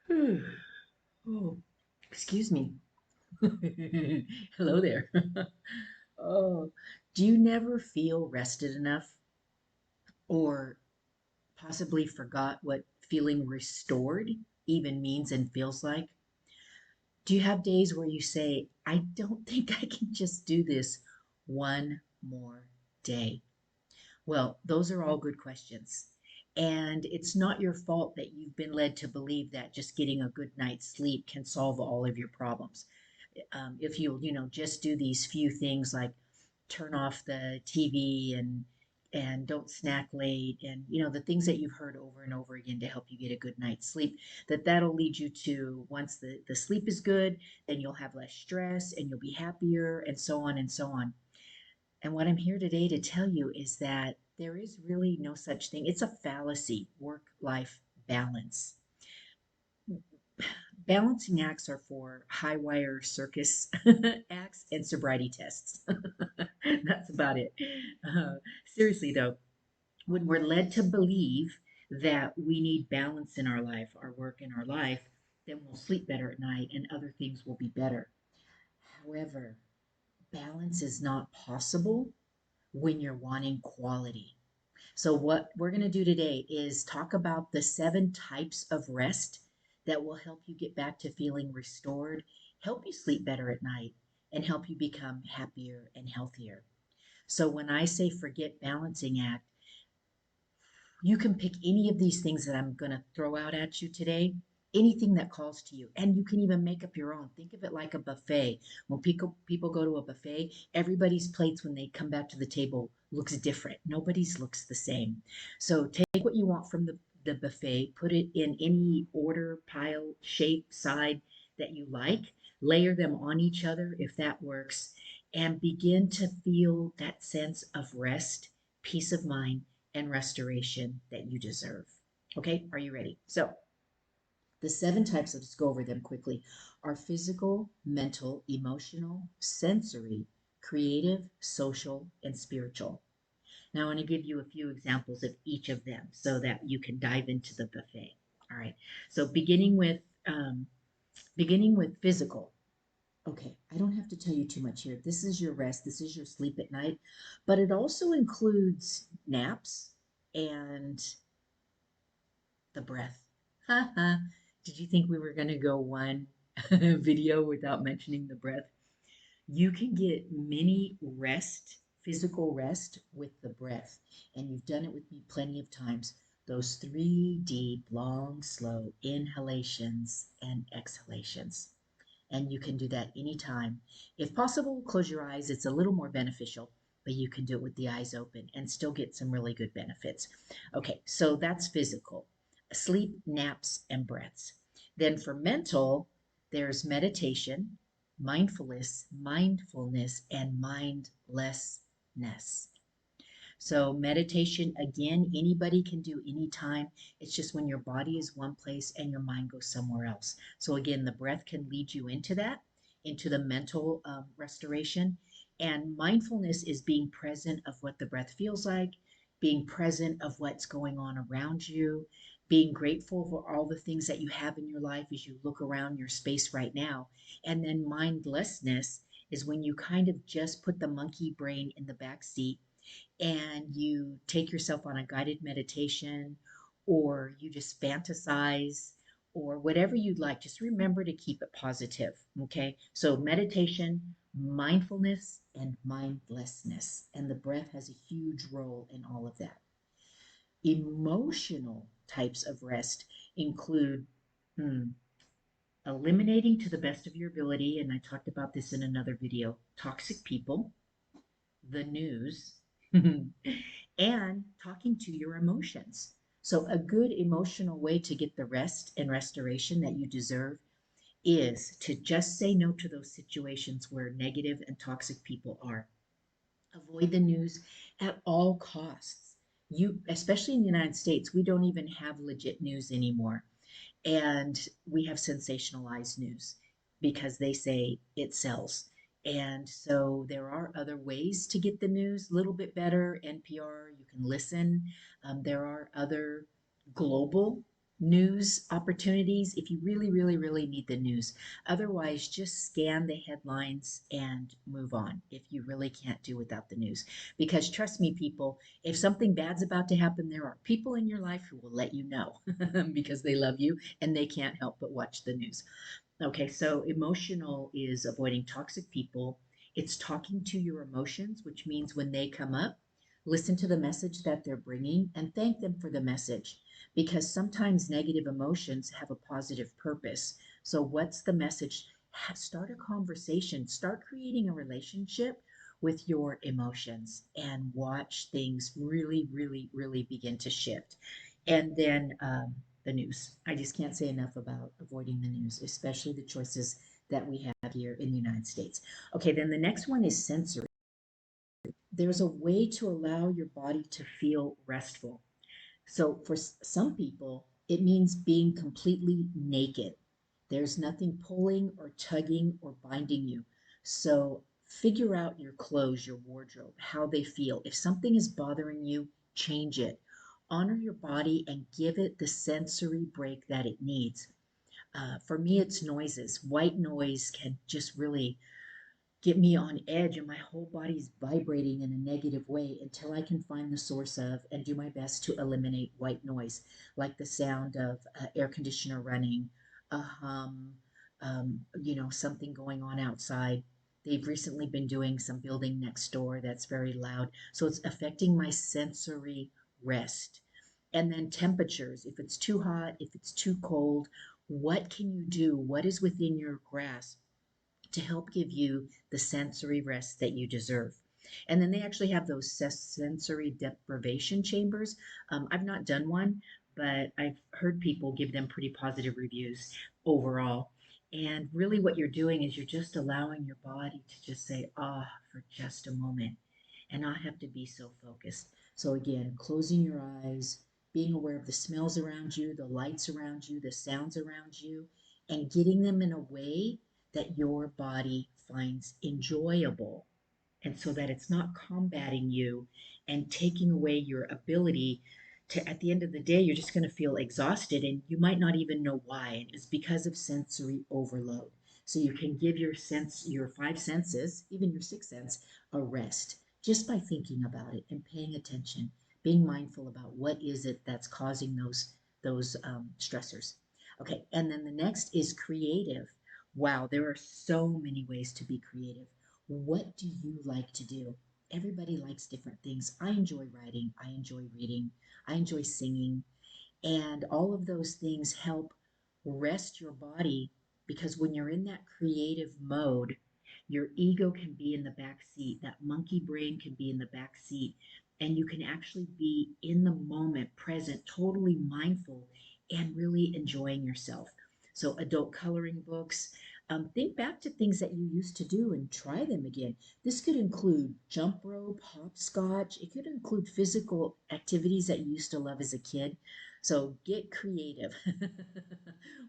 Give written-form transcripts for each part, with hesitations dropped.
Oh, excuse me. Hello there. Oh, do you never feel rested enough or possibly forgot what feeling restored even means and feels like? Do you have days where you say, I don't think I can just do this one more day? Well, those are all good questions. And it's not your fault that you've been led to believe that just getting a good night's sleep can solve all of your problems. If you'll just do these few things like turn off the TV and don't snack late and the things that you've heard over and over again to help you get a good night's sleep, that'll lead you to once the sleep is good, then you'll have less stress and you'll be happier and so on and so on. And what I'm here today to tell you is that there is really no such thing. It's a fallacy, work life balance. Balancing acts are for high wire circus acts and sobriety tests. That's about it. Seriously, though, when we're led to believe that we need balance in our life, our work in our life, then we'll sleep better at night and other things will be better. However, balance is not possible when you're wanting quality. So, what we're going to do today is talk about the 7 types of rest that will help you get back to feeling restored, help you sleep better at night, and help you become happier and healthier. So, when I say forget balancing act, you can pick any of these things that I'm going to throw out at you today, anything that calls to you. And you can even make up your own. Think of it like a buffet. When people go to a buffet, everybody's plates when they come back to the table looks different. Nobody's looks the same. So take what you want from the buffet, put it in any order, pile, shape, side that you like, layer them on each other if that works, and begin to feel that sense of rest, peace of mind, and restoration that you deserve. Okay, are you ready? So, the 7 types, let's go over them quickly, are physical, mental, emotional, sensory, creative, social, and spiritual. Now, I want to give you a few examples of each of them so that you can dive into the buffet. All right. So, beginning with physical. Okay, I don't have to tell you too much here. This is your rest, this is your sleep at night, but it also includes naps and the breath. Haha. Did you think we were going to go one video without mentioning the breath? You can get mini rest, physical rest with the breath. And you've done it with me plenty of times. Those 3 deep, long, slow inhalations and exhalations. And you can do that anytime. If possible, close your eyes. It's a little more beneficial, but you can do it with the eyes open and still get some really good benefits. Okay, so that's physical. Sleep, naps, and breaths. Then for mental, there's meditation, mindfulness, and mindlessness. So meditation, again, anybody can do anytime. It's just when your body is one place and your mind goes somewhere else. So again, the breath can lead you into that, into the mental restoration. And mindfulness is being present of what the breath feels like, being present of what's going on around you, being grateful for all the things that you have in your life as you look around your space right now. And then mindlessness is when you kind of just put the monkey brain in the back seat and you take yourself on a guided meditation or you just fantasize or whatever you'd like, just remember to keep it positive. Okay. So, meditation, mindfulness, and mindlessness. And the breath has a huge role in all of that. Emotional types of rest include hmm, eliminating to the best of your ability, and I talked about this in another video, toxic people, the news, and talking to your emotions. So, a good emotional way to get the rest and restoration that you deserve is to just say no to those situations where negative and toxic people are. Avoid the news at all costs. Especially in the United States, we don't even have legit news anymore. And we have sensationalized news because they say it sells. And so there are other ways to get the news a little bit better. NPR, you can listen. There are other global news opportunities if you really, really, really need the news. Otherwise, just scan the headlines and move on if you really can't do without the news. Because trust me, people, if something bad's about to happen, there are people in your life who will let you know because they love you and they can't help but watch the news. Okay, so emotional is avoiding toxic people. It's talking to your emotions, which means when they come up, listen to the message that they're bringing and thank them for the message because sometimes negative emotions have a positive purpose. So, what's the message? Start a conversation, start creating a relationship with your emotions and watch things really, really, really begin to shift. And then the news. I just can't say enough about avoiding the news, especially the choices that we have here in the United States. Okay, then the next one is sensory. There's a way to allow your body to feel restful. So for some people, it means being completely naked. There's nothing pulling or tugging or binding you. So figure out your clothes, your wardrobe, how they feel. If something is bothering you, change it. Honor your body and give it the sensory break that it needs. For me, it's noises. White noise can just really get me on edge and my whole body's vibrating in a negative way until I can find the source of and do my best to eliminate white noise, like the sound of air conditioner running, a hum, something going on outside. They've recently been doing some building next door that's very loud. So it's affecting my sensory rest. And then temperatures, if it's too hot, if it's too cold, what can you do? What is within your grasp to help give you the sensory rest that you deserve. And then they actually have those sensory deprivation chambers. I've not done one, but I've heard people give them pretty positive reviews overall. And really, what you're doing is you're just allowing your body to just say, ah, for just a moment and not have to be so focused. So, again, closing your eyes, being aware of the smells around you, the lights around you, the sounds around you, and getting them in a way that your body finds enjoyable. And so that it's not combating you and taking away your ability to, at the end of the day, you're just going to feel exhausted and you might not even know why. And it's because of sensory overload. So you can give your five senses, even your sixth sense, a rest just by thinking about it and paying attention, being mindful about what is it that's causing those stressors. Okay, and then the next is creative. Wow, there are so many ways to be creative. What do you like to do? Everybody likes different things. I enjoy writing. I enjoy reading. I enjoy singing. And all of those things help rest your body because when you're in that creative mode, your ego can be in the back seat, that monkey brain can be in the back seat, and you can actually be in the moment, present, totally mindful, and really enjoying yourself. So, adult coloring books, think back to things that you used to do and try them again. This could include jump rope, hopscotch, it could include physical activities that you used to love as a kid. So get creative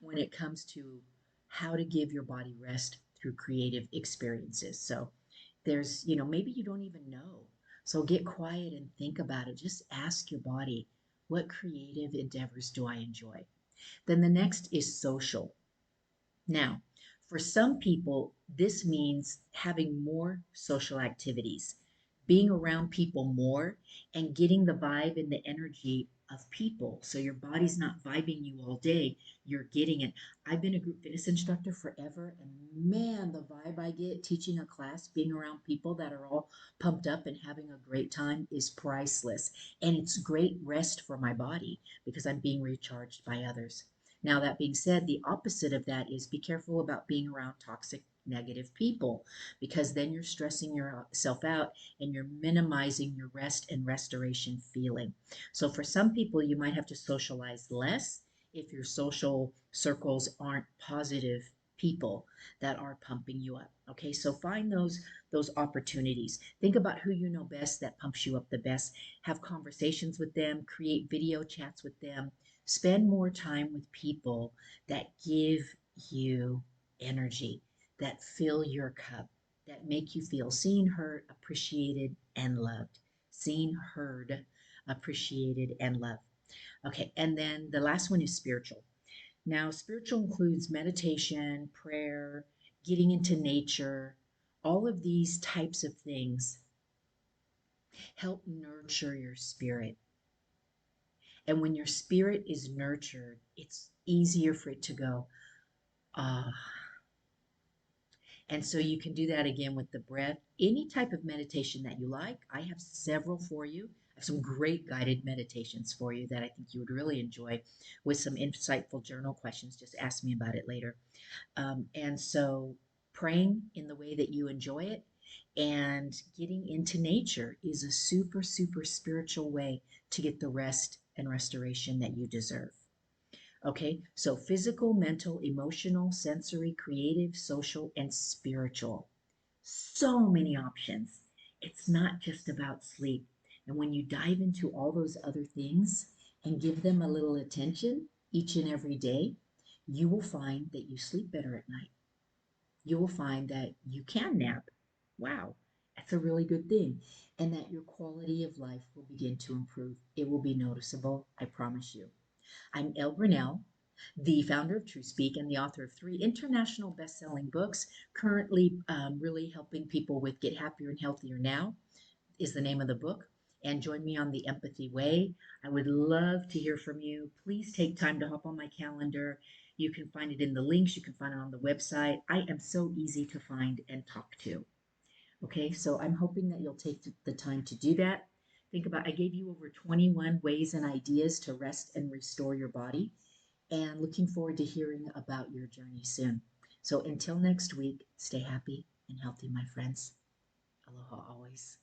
when it comes to how to give your body rest through creative experiences. So maybe you don't even know. So get quiet and think about it. Just ask your body, what creative endeavors do I enjoy? Then the next is social. Now, for some people, this means having more social activities, being around people more, and getting the vibe and the energy of people. So your body's not vibing you all day, you're getting it. I've been a group fitness instructor forever, and man, the vibe I get teaching a class, being around people that are all pumped up and having a great time is priceless. And it's great rest for my body because I'm being recharged by others. Now, that being said, the opposite of that is be careful about being around toxic, negative people because then you're stressing yourself out and you're minimizing your rest and restoration feeling. So, for some people, you might have to socialize less if your social circles aren't positive people that are pumping you up. Okay, so find those opportunities. Think about who you know best that pumps you up the best. Have conversations with them, create video chats with them, spend more time with people that give you energy, that fill your cup, that make you feel seen, heard, appreciated, and loved. Seen, heard, appreciated, and loved. Okay, and then the last one is spiritual. Now, spiritual includes meditation, prayer, getting into nature. All of these types of things help nurture your spirit. And when your spirit is nurtured, it's easier for it to go, ah. And so you can do that again with the breath. Any type of meditation that you like. I have several for you. I have some great guided meditations for you that I think you would really enjoy with some insightful journal questions. Just ask me about it later. And so praying in the way that you enjoy it and getting into nature is a super, super spiritual way to get the rest and restoration that you deserve. Okay, so physical, mental, emotional, sensory, creative, social, and spiritual. So many options. It's not just about sleep. And when you dive into all those other things and give them a little attention each and every day, you will find that you sleep better at night. You will find that you can nap. Wow, that's a really good thing. And that your quality of life will begin to improve. It will be noticeable, I promise you. I'm Elle Graniel, the founder of Truespeak and the author of 3 international best-selling books, currently really helping people with Get Happier and Healthier Now is the name of the book. And join me on the Empathy Way. I would love to hear from you. Please take time to hop on my calendar. You can find it in the links. You can find it on the website. I am so easy to find and talk to. Okay, so I'm hoping that you'll take the time to do that. Think about, I gave you over 21 ways and ideas to rest and restore your body, and looking forward to hearing about your journey soon. So until next week, stay happy and healthy, my friends. Aloha always.